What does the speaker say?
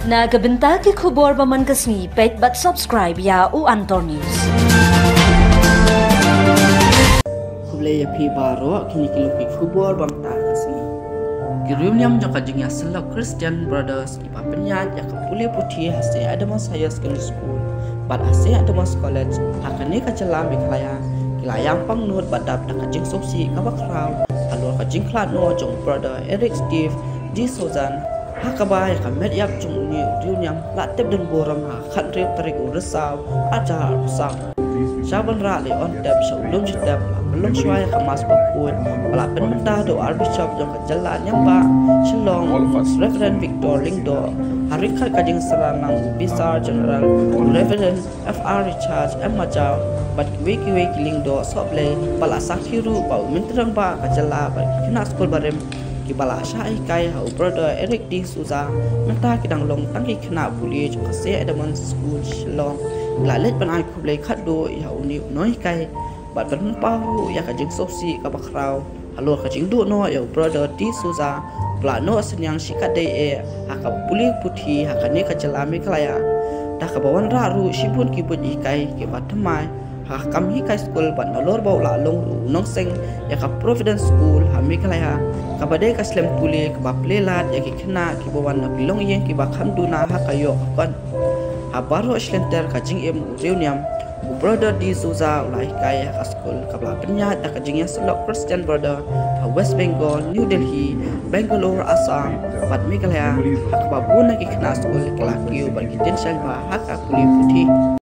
Na kabenta ki khubor baman kasni pet but subscribe ya u Anton News. Kublai api baro kini kilo ki khubor bangta kasni. Girium jaka jingya selok Christian Brothers ipa penyat ya kapuli putih hasil Adamas Higher Secondary School. Bad hasil Adamas College hakane kacelam iklaya kilayang pangnut badap na kajing soksi kabakraw alur kajing klatno jong brother Eric Steve di Sozan hakabay kamet yap jong ni riunyam latep dan boram ha khat rep tarik uresaw ajar usang Shaban Rale on tap sebelum jetap belum suai kemas bakun pala penmenta do Archbishop jong kejalan yang ba Shillong Reverend Victor Lingdo hari khat kajing seranang Bisar General Reverend F.R. Richards M. Majau bat wiki Lingdo soble pala sakhiru bau mintrang ba kajala ba kena skol barem ki bala syai kai hau brother Eric D. Souza menta kidang long tangki kena puli jong kase Adamas School Shillong lalet ban ai kublai khat do ya uni noi kai bat ban paru ya kajing sosi kabakraw halor kajing do no ya brother D. Souza plano senyang sikat dei hakap puli putih hakane kajalami kalaya dah kabawan raru sibun kibut ikai ki batamai hakam hikai school ban nolor bau la long ru nong seng ya ka Providence School hami kalaya kabade kaslem puli ka baplelat ya ki kena ki bawan na bilong yen ki bakham duna hakayo kan habaro slenter kajing em reuniam brother di Souza ulai kaya ka school kabla penyat da kajing ya selok Christian brother West Bengal New Delhi Bangalore Assam bat Meghalaya hak babuna ki kena school kelakio bagi tension ba hak puli putih